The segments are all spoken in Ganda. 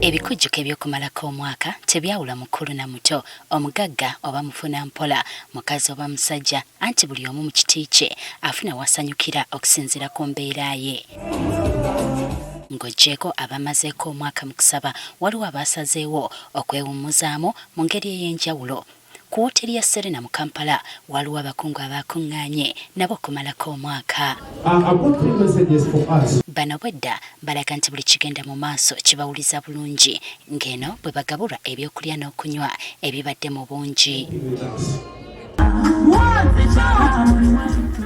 Ebikujjuko eby'okumalako omwaka tebyawula mukulu na muto, omugagga oba mufuna mpola, mukazi oba musajja, anti buli omu mu kiti kye afuna wasanyukira okusinziira ku mbeera ye. Ng'oggyeko abamazeeko omwaka mu kusaba, waliwo abaasazeewo okwewummuzaamu mu ngeri ey'enjawulo. Ku wooteeri ya Serena mu Kampala waliwo abakungu abakuŋŋaanye nabo okumalako omwaka. Bano bwedda balaga nti buli kigenda mu maaso kibawuliza bulungi, ng'eno bwe bagabulwa ebyokulya n'okunywa ebibadde mu bungi.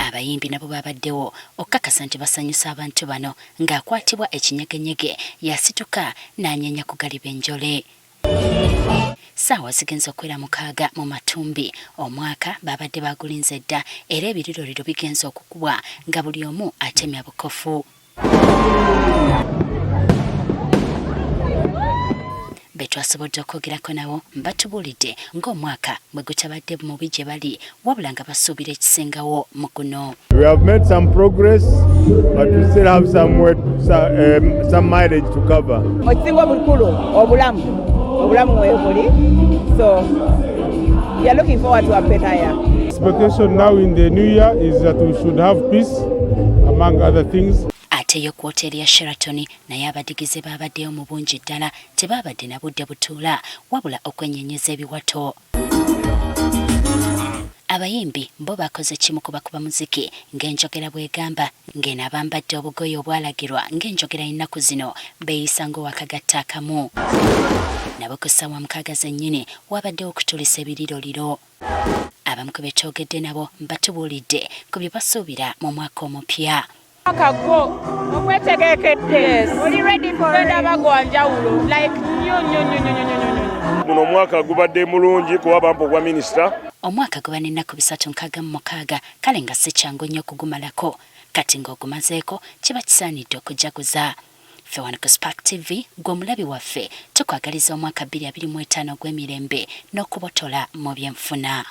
Abayimbi nabo babaddewo okukakasa nti basanyusa abantu bano, ng'akwatibwa ekinyegenyege yasituka n'anyenya ku galiba enjole. Ssaawa zigenza okwera 6 mu Matumbi, omwaka babadde bagulinze dda era ebiriroliro bigenza okukubwa nga buli omu atemya bukofu. Be twasobodde okwogerako nabo batubuulidde ng'omwaka bwe gutabadde mubi gye bali, wabula nga basuubira ekisingawo mu guno. We have made some progress, but we still have some mileage to cover. Okisinga obukulu obulamu webuli, so we are looking forward to a better year. Expectation now in the new year is that we should have peace, among other things. Ate yo ku wooteeri ya Sheraton naye abadigize baabaddeyo mu bungi ddala, tebaabadde na budde butuula wabula okwenyenyeza ebiwato. Abayimbi bo bakoze kimu ku bakuba muziki ng'enjogera bw'egamba, ng'eno abambadde obugoye obwalagirwa ng'enjogera y'ennaku zino beeyisa ng'owakagatta akamu. Nabo ku ssaawa 6 zennyini wabaddewo okutulisa ebiriroliro. Abamu ku beetwogedde nabo batubuulidde ku bye basuubira mu mwaka omupya. Oli ready for abagwanjawulo like Muno omwaka gubadde mulungi kuba bampa ogwa minisita. Omwaka guba n'ennaku 366, kale nga si kyangu nnyo okugumalako, kati ng'ogumazeeko kiba kisaanidde okujaguza. Ffe wano ku Spark TV gw'omulabi waffe tukwagaliza omwaka 2025 ogw'emirembe n'okubotola mu byenfuna.